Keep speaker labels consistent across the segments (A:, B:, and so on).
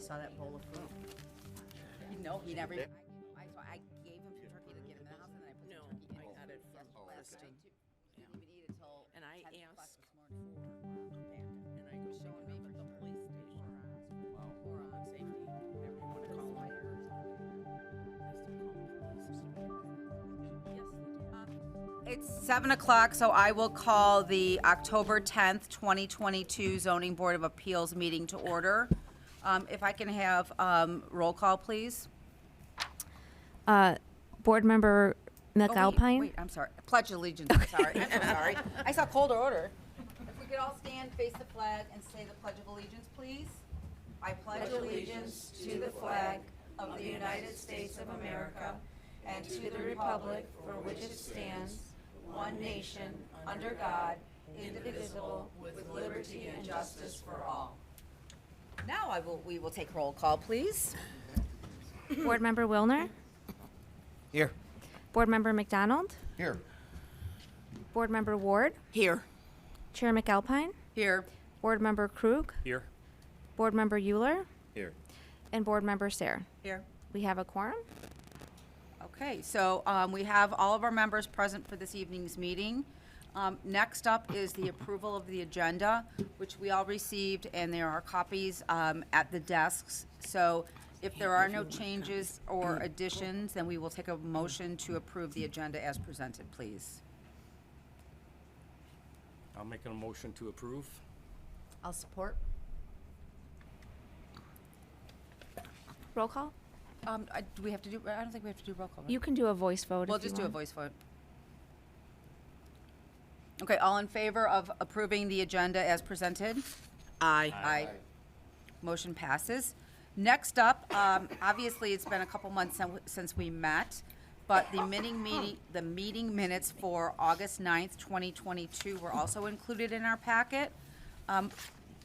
A: saw that bowl of food. No, he never. I gave him some turkey to get him in the house, and then I put some turkey in.
B: I got it from Kristen.
A: Didn't even eat it till
B: And I
A: 10 o'clock
B: asked-
A: this morning for abandoned.
B: And I go
A: Showing me
B: pick it up
A: the
B: at the
A: police
B: police
A: station.
B: station.
A: Wow.
B: Public safety, whatever you want to call it. I still call it police. Yes, they do.
A: It's 7 o'clock, so I will call the October 10th, 2022 Zoning Board of Appeals meeting to order. If I can have roll call, please.
C: Board Member McAlpine.
A: Wait, I'm sorry. Pledge allegiance. I'm sorry. I'm so sorry. I saw colder order. If we could all stand, face the flag, and say the Pledge of Allegiance, please. I pledge allegiance to the flag of the United States of America and to the republic for which it stands, one nation, under God, indivisible, with liberty and justice for all. Now we will take roll call, please.
C: Board Member Wilner.
D: Here.
C: Board Member McDonald.
D: Here.
C: Board Member Ward.
B: Here.
C: Chair McAlpine.
A: Here.
C: Board Member Krug.
D: Here.
C: Board Member Euler.
D: Here.
C: And Board Member Sayre.
A: Here.
C: We have a quorum.
A: Okay, so we have all of our members present for this evening's meeting. Next up is the approval of the agenda, which we all received, and there are copies at the desks. So if there are no changes or additions, then we will take a motion to approve the agenda as presented, please.
D: I'll make a motion to approve.
A: I'll support.
C: Roll call.
A: Do we have to do, I don't think we have to do roll call. Right?
C: You can do a voice vote.
A: We'll
C: if you
A: just do a
C: want.
A: voice vote. Okay, all in favor of approving the agenda as presented?
B: Aye.
A: Aye. Motion passes. Next up, obviously, it's been a couple months since we met, but the meeting minutes for August 9th, 2022 were also included in our packet.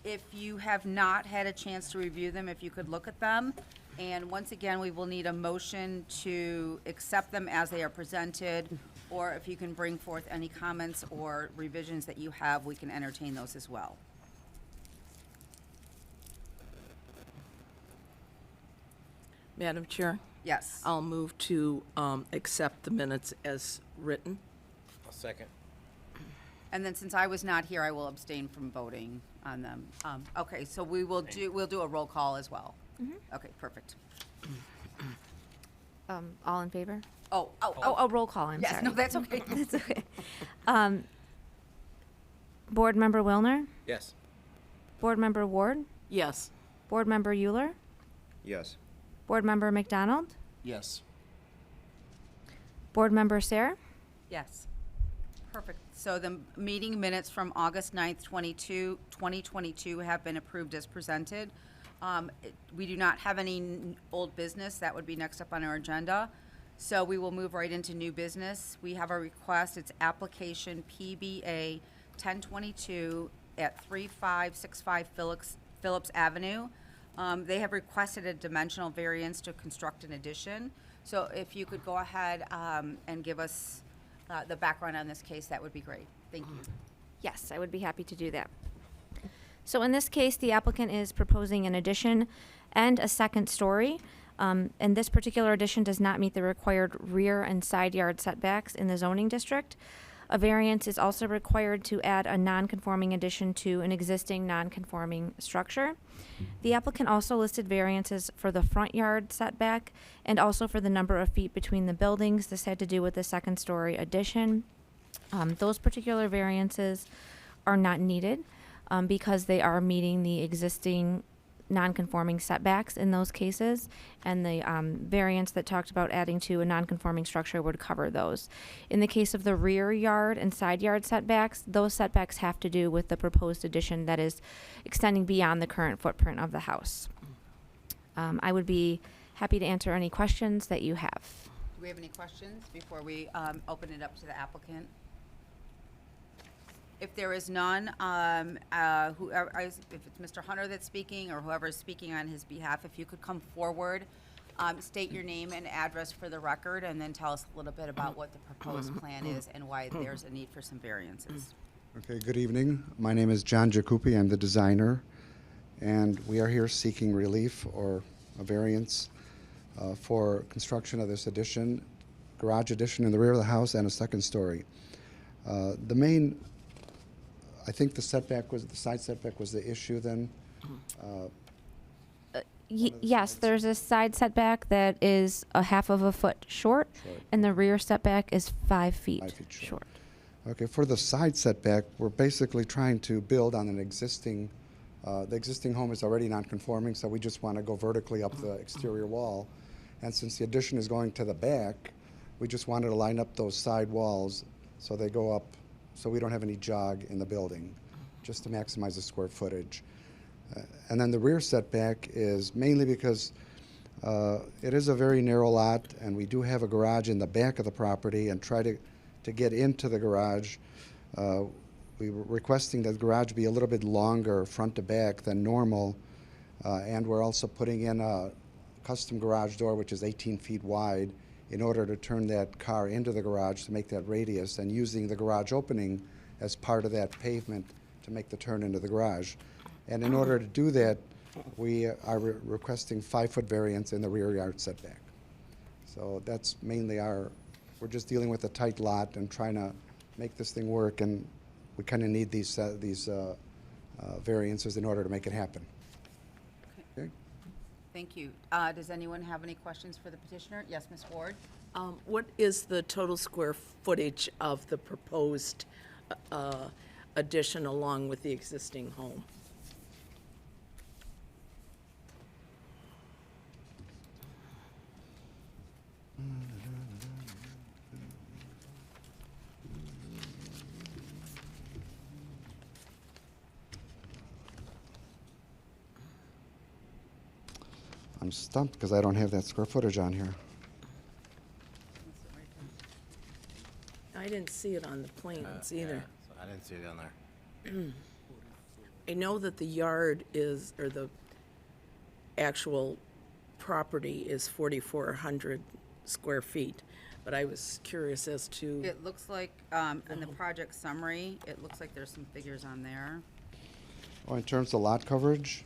A: If you have not had a chance to review them, if you could look at them. And once again, we will need a motion to accept them as they are presented, or if you can bring forth any comments or revisions that you have, we can entertain those as well.
B: Madam Chair,
A: Yes.
B: I'll move to accept the minutes as written.
D: A second.
A: And then since I was not here, I will abstain from voting on them. Okay, so we'll do a roll call as well. Okay, perfect.
C: All in favor?
A: Oh,
C: Roll call. I'm
A: yes,
C: sorry.
A: no, that's okay.
C: That's okay. Board Member Wilner.
D: Yes.
C: Board Member Ward.
B: Yes.
C: Board Member Euler.
D: Yes.
C: Board Member McDonald.
D: Yes.
C: Board Member Sayre.
A: Yes. Perfect. So the meeting minutes from August 9th, 2022 have been approved as presented. We do not have any old business. That would be next up on our agenda. So we will move right into new business. We have a request. It's application PBA 1022 at 3565 Phillips Avenue. They have requested a dimensional variance to construct an addition. So if you could go ahead and give us the background on this case, that would be great. Thank you.
C: Yes, I would be happy to do that. So in this case, the applicant is proposing an addition and a second story. And this particular addition does not meet the required rear and side yard setbacks in the zoning district. A variance is also required to add a non-conforming addition to an existing non-conforming structure. The applicant also listed variances for the front yard setback and also for the number of feet between the buildings. This had to do with the second story addition. Those particular variances are not needed because they are meeting the existing non-conforming setbacks in those cases, and the variance that talked about adding to a non-conforming structure would cover those. In the case of the rear yard and side yard setbacks, those setbacks have to do with the proposed addition that is extending beyond the current footprint of the house. I would be happy to answer any questions that you have.
A: Do we have any questions before we open it up to the applicant? If there is none, whoever, if it's Mr. Hunter that's speaking or whoever is speaking on his behalf, if you could come forward, state your name and address for the record, and then tell us a little bit about what the proposed plan is and why there's a need for some variances.
E: Okay, good evening. My name is John Jacoupy. I'm the designer. and we are here seeking relief or a variance for construction of this addition, garage addition in the rear of the house and a second story. The main, I think the side setback was the issue then.
C: Yes, there's a side setback that is a half of a foot short, and the rear setback is 5 feet,
E: 5 feet short.
C: short.
E: Okay, for the side setback, we're basically trying to build on an existing, the existing home is already non-conforming, so we just want to go vertically up the exterior wall. And since the addition is going to the back, we just wanted to line up those side walls so they go up, so we don't have any jog in the building, just to maximize the square footage. And then the rear setback is mainly because it is a very narrow lot, and we do have a garage in the back of the property, and try to get into the garage. We were requesting that the garage be a little bit longer front to back than normal, and we're also putting in a custom garage door which is 18 feet wide in order to turn that car into the garage to make that radius, and using the garage opening as part of that pavement to make the turn into the garage. And in order to do that, we are requesting 5-foot variance in the rear yard setback. So that's mainly we're just dealing with a tight lot and trying to make this thing work, and we kind of need these variances in order to make it happen. Okay?
A: Thank you. Does anyone have any questions for the petitioner? Yes, Ms. Ward?
B: What is the total square footage of the proposed addition along with the existing home?
E: I'm stumped because I don't have that square footage on here.
B: I didn't see it on the plans either.
D: I didn't see it on there.
B: I know that the yard is, or the actual property is 4,400 square feet, but I was curious as to,
A: It looks like, in the project summary, it looks like there's some figures on there.
E: Oh, in terms of lot coverage,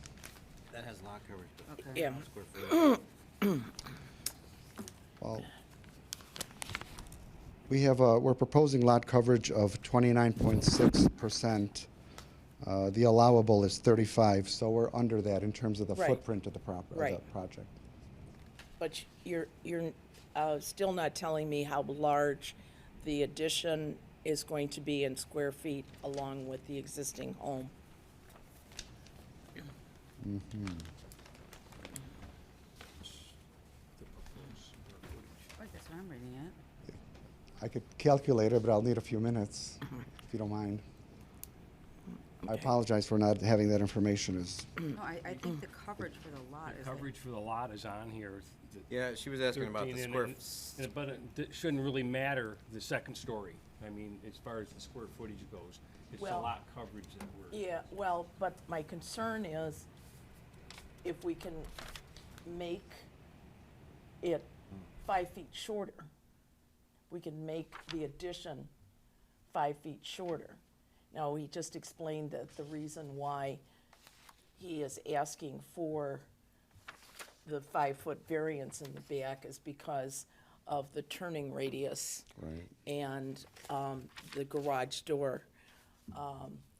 D: That has lot coverage, but
A: Okay.
B: yeah,
D: square footage.
E: well, we're proposing lot coverage of 29.6%. The allowable is 35, so we're under that in terms of the
B: Right.
E: footprint of the project.
B: but you're still not telling me how large the addition is going to be in square feet along with the existing home.
A: Right, that's what I'm reading it.
E: I could calculate it, but I'll need a few minutes, if you don't mind. I apologize for not having that information.
A: No, I think the coverage for the lot is.
F: Coverage for the lot is on here.
D: Yeah, she was asking about the
F: 13,
D: square.
F: but it shouldn't really matter, the second story. I mean, as far as the square footage goes, it's the
B: Well,
F: lot coverage that we're.
B: Yeah, well, but my concern is if we can make it 5 feet shorter, we can make the addition 5 feet shorter. Now, he just explained that the reason why he is asking for the 5-foot variance in the back is because of the turning radius.
E: Right.
B: And the garage door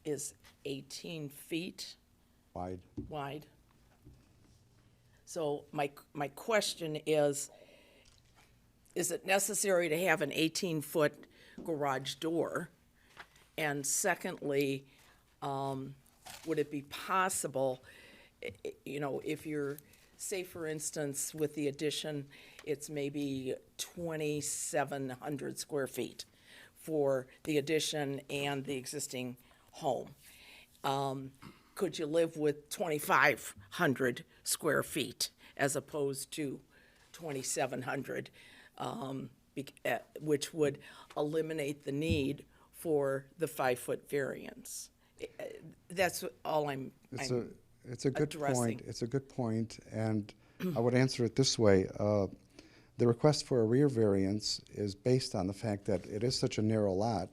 B: is 18 feet
E: Wide.
B: wide. So my question is it necessary to have an 18-foot garage door? And secondly, would it be possible, if you're, say for instance, with the addition, it's maybe 2,700 square feet for the addition and the existing home. Could you live with 2,500 square feet as opposed to 2,700, which would eliminate the need for the 5-foot variance? That's all I'm
E: It's a good
B: addressing.
E: point. It's a good point, and I would answer it this way. The request for a rear variance is based on the fact that it is such a narrow lot,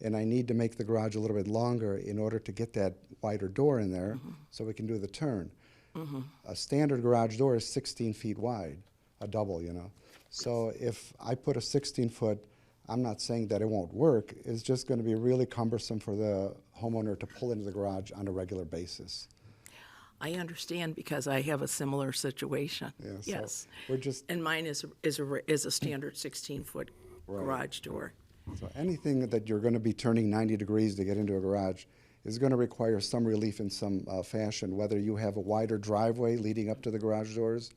E: and I need to make the garage a little bit longer in order to get that wider door in there so we can do the turn. A standard garage door is 16 feet wide, a double, you know. So if I put a 16-foot, I'm not saying that it won't work, it's just going to be really cumbersome for the homeowner to pull into the garage on a regular basis.
B: I understand because I have a similar situation.
E: Yeah, so
B: Yes.
E: we're just,
B: And mine is a standard 16-foot garage door.
E: so anything that you're going to be turning 90 degrees to get into a garage is going to require some relief in some fashion, whether you have a wider driveway leading up to the garage doors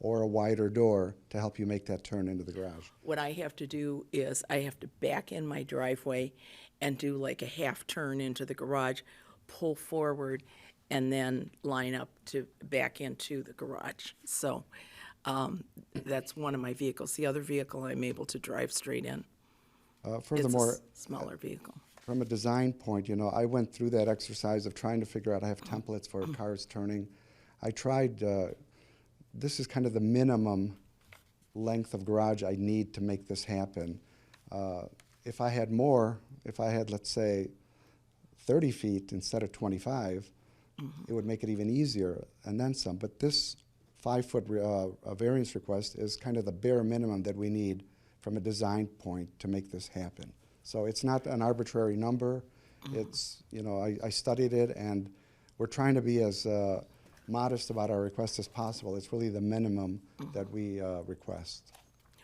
E: or a wider door to help you make that turn into the garage.
B: What I have to do is I have to back in my driveway and do like a half turn into the garage, pull forward, and then line up to back into the garage. So that's one of my vehicles. The other vehicle I'm able to drive straight in.
E: Furthermore,
B: It's a smaller vehicle.
E: from a design point, you know, I went through that exercise of trying to figure out, I have templates for cars turning. I tried, this is kind of the minimum length of garage I need to make this happen. If I had more, if I had, let's say, 30 feet instead of 25, it would make it even easier, and then some. But this 5-foot variance request is kind of the bare minimum that we need from a design point to make this happen. So it's not an arbitrary number. It's, you know, I studied it, and we're trying to be as modest about our request as possible. It's really the minimum that we request.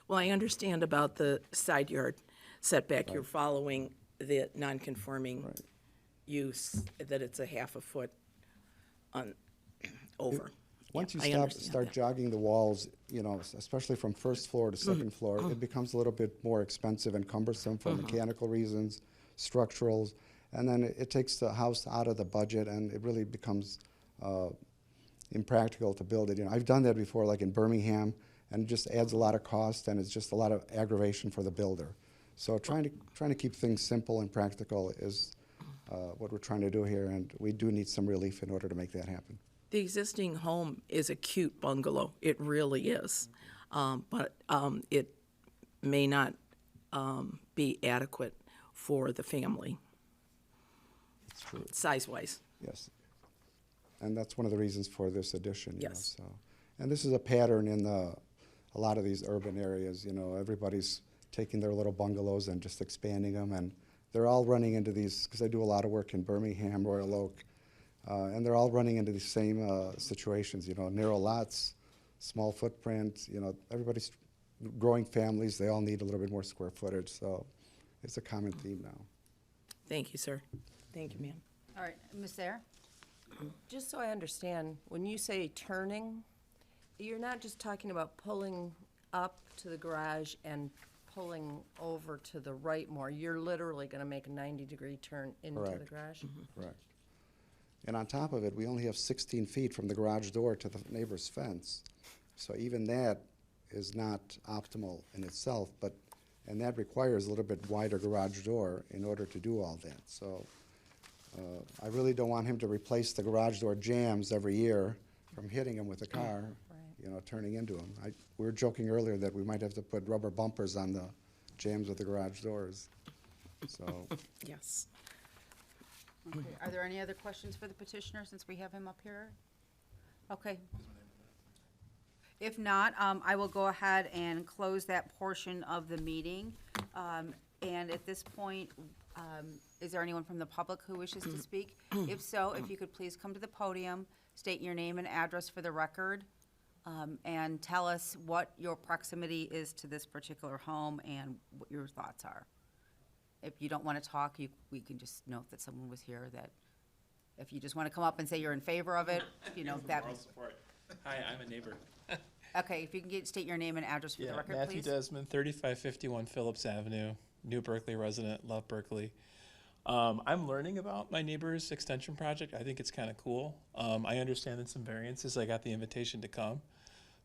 B: Well, I understand about the side yard setback. You're following the non-conforming use, that it's a half a foot on, over.
E: Once you
B: I understand
E: start
B: that.
E: jogging the walls, you know, especially from first floor to second floor, it becomes a little bit more expensive and cumbersome for mechanical reasons, structurals, and then it takes the house out of the budget, and it really becomes impractical to build it. You know, I've done that before, like in Birmingham, and it just adds a lot of cost, and it's just a lot of aggravation for the builder. So trying to keep things simple and practical is what we're trying to do here, and we do need some relief in order to make that happen.
B: The existing home is a cute bungalow. It really is. But it may not be adequate for the family,
E: It's true.
B: size-wise.
E: Yes. And that's one of the reasons for this addition, you know,
B: Yes.
E: so. And this is a pattern in a lot of these urban areas, you know, everybody's taking their little bungalows and just expanding them, and they're all running into these, because I do a lot of work in Birmingham, Royal Oak, and they're all running into these same situations, you know, narrow lots, small footprint, you know, everybody's growing families, they all need a little bit more square footage, so it's a common theme now.
B: Thank you, sir. Thank you, ma'am.
A: All right, Ms. Sayre?
G: Just so I understand, when you say turning, you're not just talking about pulling up to the garage and pulling over to the right more. You're literally going to make a 90-degree turn into the
E: Correct.
G: garage?
E: Correct. And on top of it, we only have 16 feet from the garage door to the neighbor's fence. So even that is not optimal in itself, and that requires a little bit wider garage door in order to do all that. So I really don't want him to replace the garage door jambs every year from hitting him with a car, you know, turning into them. We were joking earlier that we might have to put rubber bumpers on the jambs of the garage doors. So,
B: Yes.
A: Okay, are there any other questions for the petitioner, since we have him up here? Okay. If not, I will go ahead and close that portion of the meeting. And at this point, is there anyone from the public who wishes to speak? If so, if you could please come to the podium, state your name and address for the record, and tell us what your proximity is to this particular home and what your thoughts are. If you don't want to talk, we can just note that someone was here, that if you just want to come up and say you're in favor of it, you know, that.
H: Moral support. Hi, I'm a neighbor.
A: Okay, if you can state your name and address for the record,
H: Matthew
A: please.
H: Desmond, 3551 Phillips Avenue, New Berkley resident, love Berkeley. I'm learning about my neighbor's extension project. I think it's kind of cool. I understand that some variances. I got the invitation to come,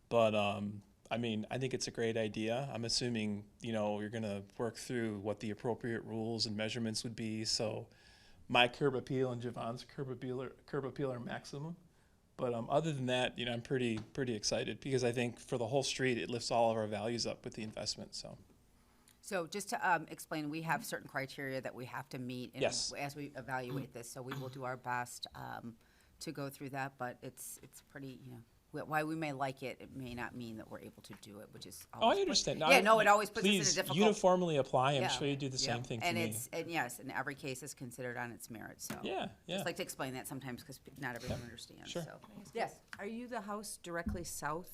H: but I mean, I think it's a great idea. I'm assuming, you know, you're gonna work through what the appropriate rules and measurements would be. So my curb appeal and Javon's curb appeal are maximum. But other than that, you know, I'm pretty excited because I think for the whole street, it lifts all of our values up with the investment. So
A: So just to explain, we have certain criteria that we have to meet in-
H: Yes.
A: as we evaluate this, so we will do our best to go through that, but it's pretty, while we may like it, it may not mean that we're able to do it, which is
H: Oh,
A: always.
H: I understand.
A: Yeah, no, it always puts us in a
H: Please
A: difficult.
H: uniformly apply. I'm
A: Yeah,
H: sure you do the
A: yeah.
H: same thing to
A: and
H: me.
A: and yes, and every case is considered on its merit, so.
H: Yeah, yeah.
A: Just like to explain that sometimes, because not everyone understands,
H: sure.
A: so. Yes,
G: Are you the house directly south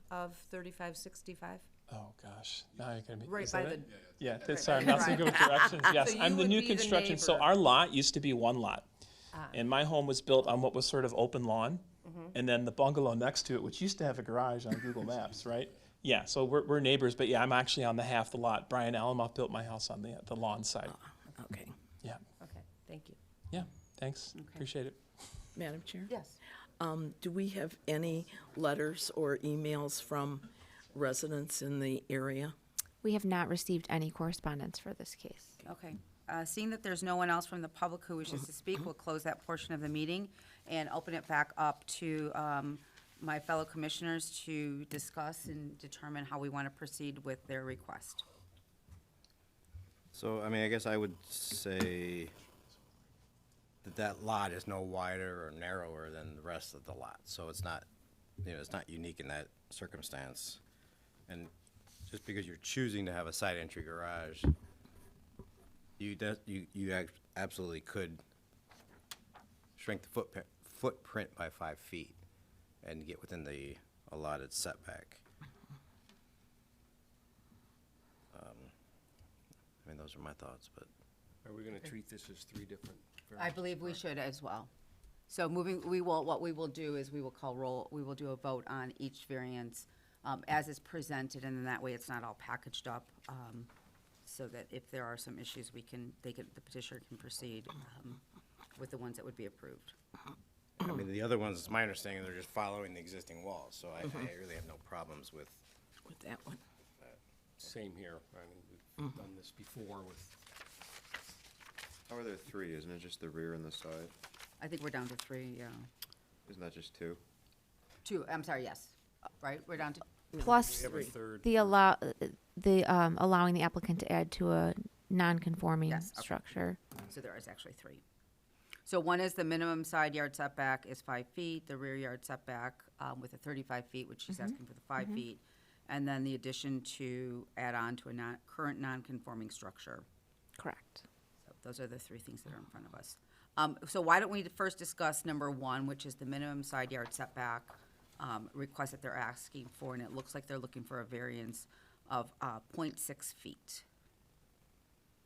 G: of 3565?
H: Oh, gosh. Now you're going to be.
G: Right
H: is
G: by
H: that
G: the,
H: it? Yeah,
G: right
H: that's, sorry, I'm
G: by
H: not
G: the
H: so good with
G: drive.
H: directions. Yes,
G: So
H: I'm
G: you
H: the
G: would
H: new
G: be the
H: construction. So
G: neighbor.
H: our lot used to be one lot.
G: Ah.
H: And my home was built on what was sort of open lawn. And then the bungalow next to it, which used to have a garage on Google Maps, right? Yeah, so we're neighbors, but yeah, I'm actually on the half the lot. Brian Alamoff built my house on the lawn side.
B: Okay.
H: Yeah,
G: okay, thank you.
H: yeah, thanks. Appreciate it.
B: Madam Chair?
G: Yes.
B: Do we have any letters or emails from residents in the area?
C: We have not received any correspondence for this case.
A: okay. Seeing that there's no one else from the public who wishes to speak, we'll close that portion of the meeting and open it back up to my fellow commissioners to discuss and determine how we want to proceed with their request.
D: So, I mean, I guess I would say that lot is no wider or narrower than the rest of the lot. So it's not, it's not unique in that circumstance. And just because you're choosing to have a side entry garage, you absolutely could shrink the footprint by 5 feet and get within the allotted setback. I mean, those are my thoughts, but.
F: Are we gonna treat this as three different?
A: I believe we should as well. So what we will do is we will do a vote on each variance as is presented, and then that way it's not all packaged up, so that if there are some issues, the petitioner can proceed with the ones that would be approved.
D: I mean, the other ones, it's my understanding, they're just following the existing walls, so I really have no problems with.
B: With that one?
F: Same here. I mean, we've done this before with,
I: How are there three? Isn't it just the rear and the side?
A: I think we're down to 3, yeah.
I: Isn't that just two?
A: 2, I'm sorry, yes, right, we're down to,
C: Plus,
F: we have a third.
C: the allowing the applicant to add to a non-conforming
A: Yes, okay.
C: structure.
A: so there is actually 3. So one is the minimum side yard setback is 5 feet, the rear yard setback with the 35 feet, which she's asking for the 5 feet, and then the addition to add on to a current non-conforming structure.
C: Correct.
A: So those are the 3 things that are in front of us. So why don't we first discuss number 1, which is the minimum side yard setback request that they're asking for, and it looks like they're looking for a variance of 0.6 feet.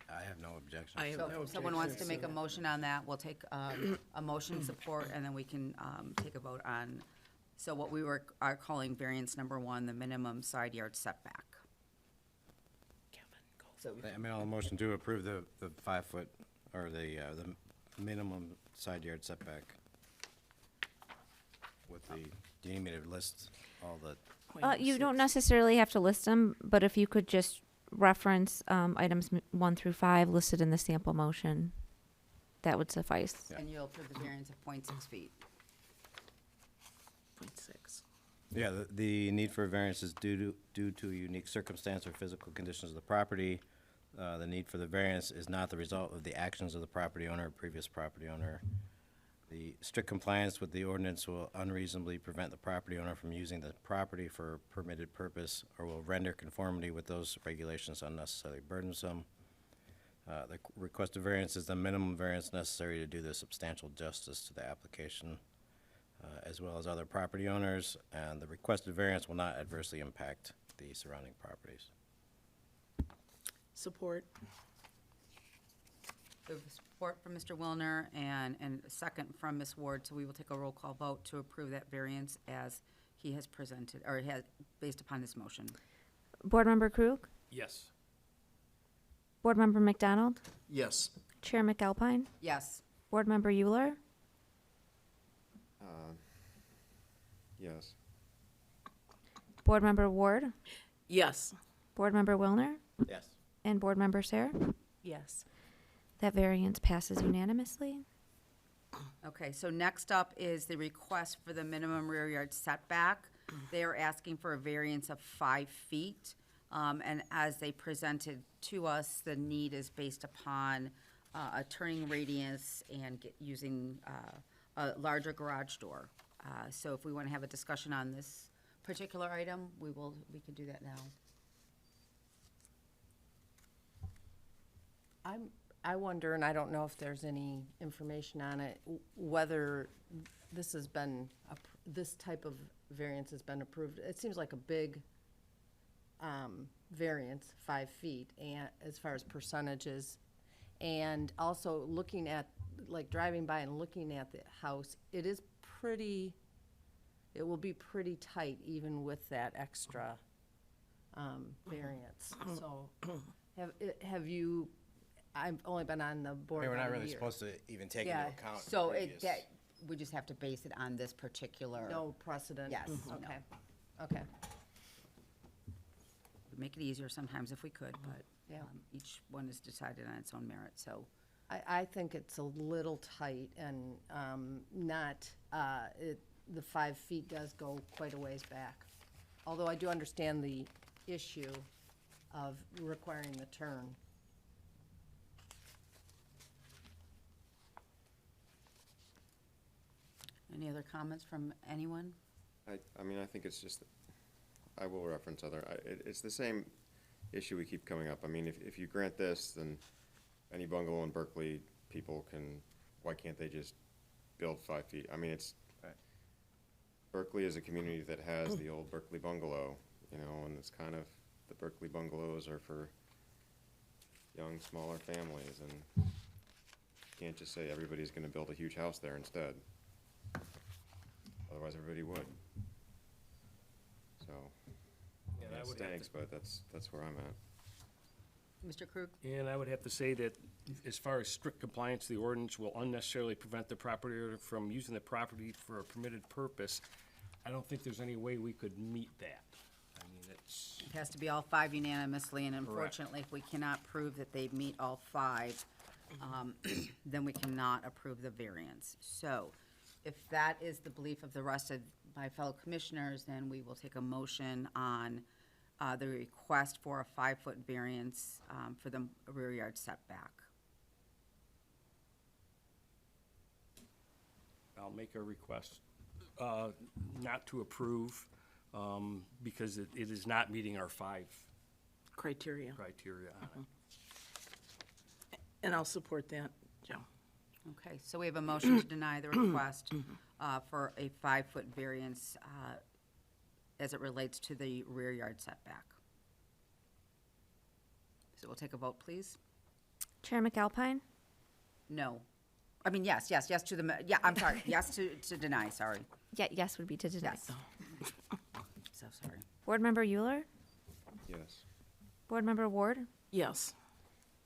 D: I have no objection.
B: I have
A: So
B: no
A: if someone wants to
B: objections
A: make a motion on that, we'll take a motion support, and then we can take a vote on, so what we are calling variance number 1, the minimum side yard setback.
B: Kevin, go.
D: I mean, I'll motion to approve the 5 foot, or the minimum side yard setback with the, do you need me to list all the,
C: You don't necessarily have to list them, but if you could just reference items 1 through 5 listed in the sample motion, that would suffice.
D: Yeah.
A: And you'll approve the variance of 0.6 feet.
B: 0.6.
D: yeah, the need for a variance is due to a unique circumstance or physical conditions of the property. The need for the variance is not the result of the actions of the property owner or previous property owner. The strict compliance with the ordinance will unreasonably prevent the property owner from using the property for a permitted purpose or will render conformity with those regulations unnecessarily burdensome. The requested variance is the minimum variance necessary to do the substantial justice to the application, as well as other property owners, and the requested variance will not adversely impact the surrounding properties.
B: Support?
A: We have support from Mr. Wilner and a second from Ms. Ward, so we will take a roll call vote to approve that variance as he has presented, or based upon this motion.
C: Board Member Krug?
F: Yes.
C: Board Member McDonald?
I: Yes.
C: Chair McAlpine?
A: Yes.
C: Board Member Euler?
I: Yes.
C: Board Member Ward?
B: Yes.
C: Board Member Wilner?
D: Yes.
C: And Board Member Sarah?
G: Yes.
C: That variance passes unanimously.
A: Okay, so next up is the request for the minimum rear yard setback. They are asking for a variance of 5 feet. And as they presented to us, the need is based upon a turning radius and using a larger garage door. So if we want to have a discussion on this particular item, we can do that now.
G: I wonder, and I don't know if there's any information on it, whether this has been, this type of variance has been approved. It seems like a big variance, 5 feet, and as far as percentages. And also looking at, like driving by and looking at the house, it is pretty, it will be pretty tight even with that extra variance. So have you, I've only been on the board
D: I mean, we're
G: about
D: not
G: a
D: really
G: year.
D: supposed to even take into
A: Yeah,
D: account.
A: so
D: previous-
A: we just have to base it on this particular.
G: No precedent?
A: Yes.
G: Okay, okay.
A: We'd make it easier sometimes if we could, but
G: Yeah.
A: each one is decided on its own merit, so.
G: I think it's a little tight and not, the 5 feet does go quite a ways back. Although I do understand the issue of requiring the turn.
A: Any other comments from anyone?
I: I mean, I think it's just, I will reference other, it's the same issue we keep coming up. I mean, if you grant this, then any bungalow in Berkeley, people can, why can't they just build 5 feet? I mean, it's,
D: Right.
I: Berkeley is a community that has the old Berkeley bungalow, you know, and it's kind of, the Berkeley bungalows are for young, smaller families, and you can't just say everybody's gonna build a huge house there instead. Otherwise, everybody would. So,
F: And I
I: it
F: would have
I: stinks,
F: to-
I: but that's where I'm at.
A: Mr. Krug?
F: And I would have to say that as far as strict compliance, the ordinance will unnecessarily prevent the property owner from using the property for a permitted purpose. I don't think there's any way we could meet that. I mean, it's,
A: It has to be all 5 unanimously, and unfortunately, if we cannot prove that they meet all 5, then we cannot approve the variance. So if that is the belief of the rest of my fellow commissioners, then we will take a motion on the request for a 5-foot variance for the rear yard setback.
F: I'll make a request not to approve because it is not meeting our 5
B: Criteria.
F: criteria on it.
B: And I'll support that, Joe.
A: Okay, so we have a motion to deny the request for a 5-foot variance as it relates to the rear yard setback. So we'll take a vote, please.
C: Chair McAlpine,
A: No. I mean, yes to the, yeah, I'm sorry, yes to deny, sorry.
C: yeah, yes would be to deny.
A: Yes. So sorry.
C: Board Member Euler,
I: Yes.
C: Board Member Ward,
B: Yes.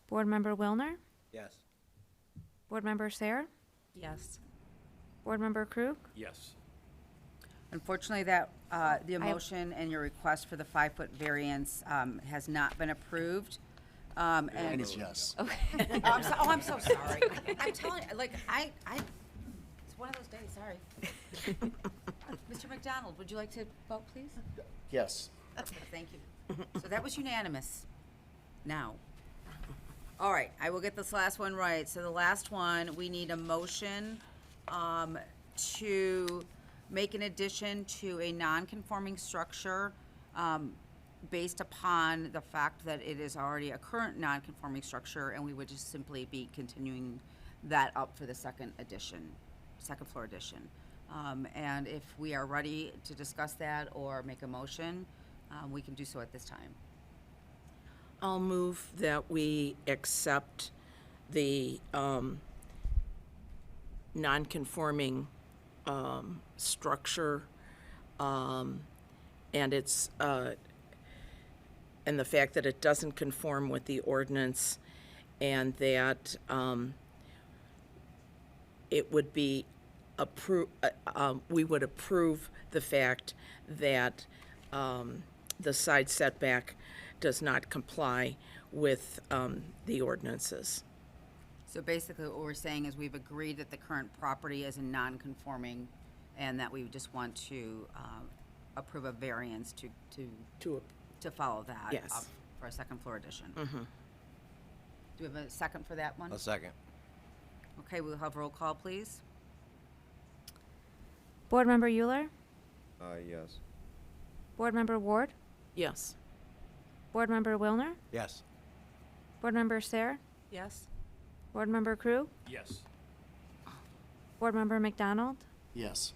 C: Board Member Wilner,
D: Yes.
C: Board Member Sayer,
G: Yes.
C: Board Member Krug,
F: Yes.
A: Unfortunately, that, the motion and your request for the 5-foot variance has not been approved. And
J: yes.
A: I'm so sorry. I'm telling you, like, it's one of those days, sorry. Mr. McDonald, would you like to vote, please?
J: Yes.
A: Thank you. So that was unanimous. Now. All right, I will get this last one right. So the last one, we need a motion to make an addition to a non-conforming structure based upon the fact that it is already a current non-conforming structure, and we would just simply be continuing that up for the second floor addition. And if we are ready to discuss that or make a motion, we can do so at this time.
B: I'll move that we accept the non-conforming structure and its and the fact that it doesn't conform with the ordinance, and that it would be we would approve the fact that the side setback does not comply with the ordinances.
A: So basically, what we're saying is we've agreed that the current property is a non-conforming, and that we just want to approve a variance to to follow that.
B: Yes.
A: For a second floor addition. Do we have a second for that one?
D: A second.
A: Okay, we'll have roll call, please.
C: Board Member Euler,
I: Yes.
C: Board Member Ward,
B: Yes.
C: Board Member Wilner,
D: Yes.
C: Board Member Sayre,
G: Yes?
C: Board Member Crew,
F: Yes.
C: Board Member McDonald,
J: Yes.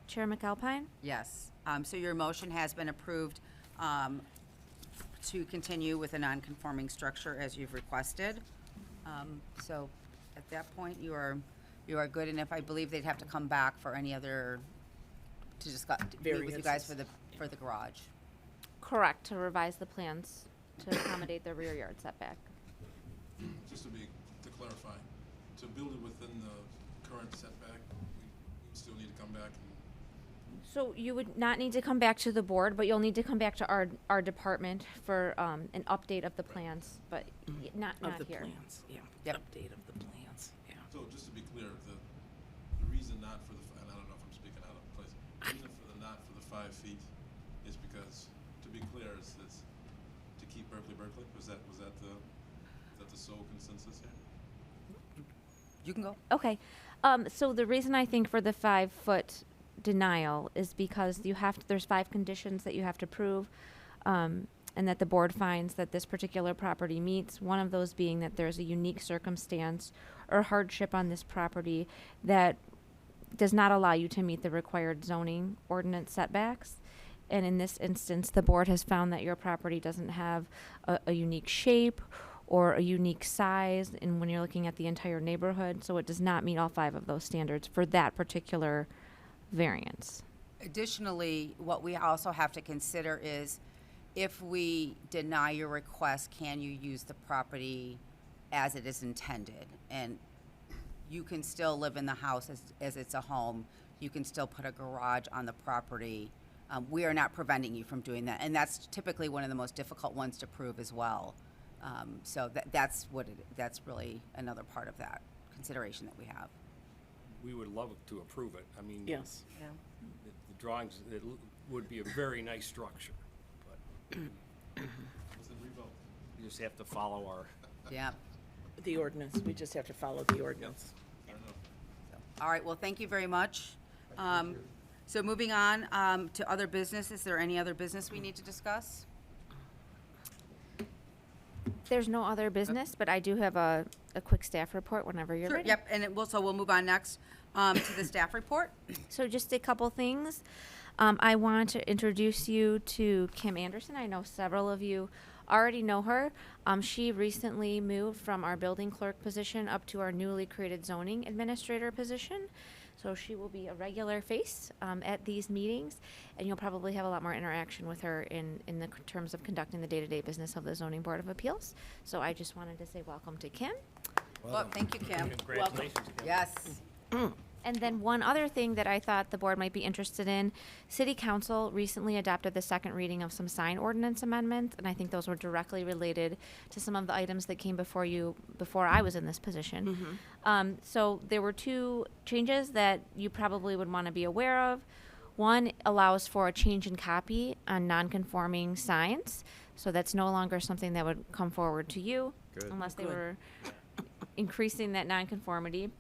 C: Chair McAlpine.
A: Yes. So your motion has been approved to continue with a non-conforming structure as you've requested. So at that point, you are good, and if I believe they'd have to come back for any other, to discuss, meet with you guys for the garage.
C: Correct, to revise the plans to accommodate the rear yard setback.
K: Just to clarify, to build it within the current setback, we still need to come back and,
C: So you would not need to come back to the board, but you'll need to come back to our department for an update of the plans, but not
B: Of the
C: here.
B: plans, yeah.
A: Yep.
B: Update of the plans, yeah.
K: so just to be clear, the reason not for the, and I don't know if I'm speaking out of place, the reason for the not for the 5 feet is because, to be clear, is to keep Berkeley? Was that the sole consensus here?
A: You can go.
C: Okay, so the reason I think for the 5-foot denial is because there's 5 conditions that you have to prove, and that the board finds that this particular property meets, one of those being that there's a unique circumstance or hardship on this property that does not allow you to meet the required zoning ordinance setbacks. And in this instance, the board has found that your property doesn't have a unique shape or a unique size, and when you're looking at the entire neighborhood, so it does not meet all 5 of those standards for that particular variance.
A: Additionally, what we also have to consider is if we deny your request, can you use the property as it is intended? And you can still live in the house as it's a home. You can still put a garage on the property. We are not preventing you from doing that. And that's typically one of the most difficult ones to prove as well. So that's really another part of that consideration that we have.
F: We would love to approve it. I mean.
B: Yes.
G: Yeah.
F: The drawings, would be a very nice structure, but
K: Was it revoked?
F: you just have to follow our,
A: Yeah.
B: The ordinance, we just have to follow the ordinance.
K: I don't know.
A: All right, well, thank you very much. So moving on to other business, is there any other business we need to discuss?
C: There's no other business, but I do have a quick staff report whenever you're
A: Sure,
C: ready.
A: yep, and we'll move on next to the staff report.
C: So just a couple things. I want to introduce you to Kim Anderson. I know several of you already know her. She recently moved from our building clerk position up to our newly created zoning administrator position. So she will be a regular face at these meetings, and you'll probably have a lot more interaction with her in the terms of conducting the day-to-day business of the Zoning Board of Appeals. So I just wanted to say welcome to Kim.
A: Well, thank you, Kim.
F: congratulations, Kim.
A: Yes.
C: And then one other thing that I thought the board might be interested in, City Council recently adopted the second reading of some sign ordinance amendments, and I think those were directly related to some of the items that came before you before I was in this position. So there were 2 changes that you probably would want to be aware of. One allows for a change in copy on non-conforming signs, so that's no longer something that would come forward to you
D: Good.
C: unless they
B: Good.
C: were increasing that nonconformity.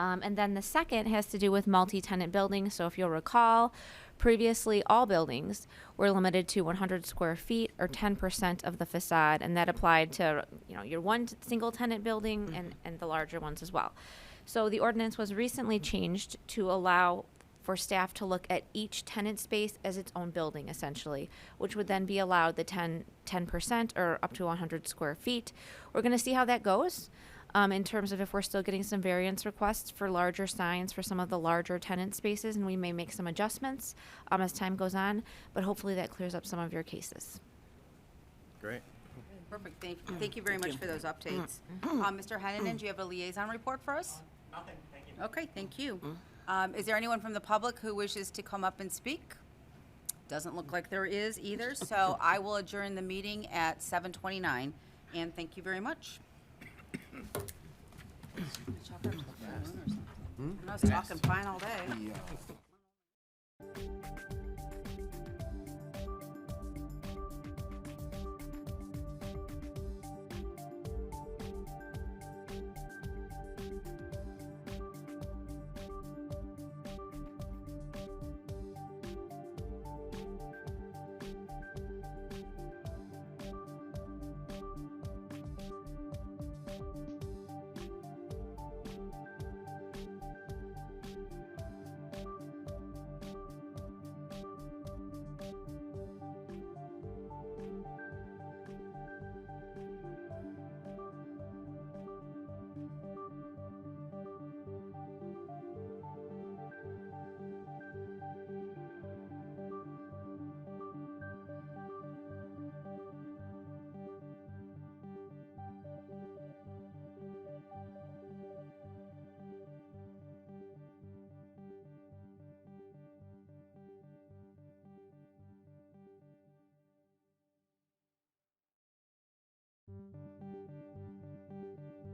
C: And then the second has to do with multi-tenant buildings. So if you'll recall, previously all buildings were limited to 100 square feet or 10% of the facade, and that applied to your one single tenant building and the larger ones as well. So the ordinance was recently changed to allow for staff to look at each tenant space as its own building, essentially, which would then be allowed the 10% or up to 100 square feet. We're going to see how that goes. In terms of if we're still getting some variance requests for larger signs for some of the larger tenant spaces, and we may make some adjustments as time goes on, but hopefully that clears up some of your cases.
D: Great.
A: Perfect. Thank you very much for those updates. Mr. Henneman, do you have a liaison report for us?
J: Nothing, thank you.
A: Okay, thank you. Is there anyone from the public who wishes to come up and speak? Doesn't look like there is either, so I will adjourn the meeting at 7:29, and thank you very much. I was talking fine all day.
J: Yeah.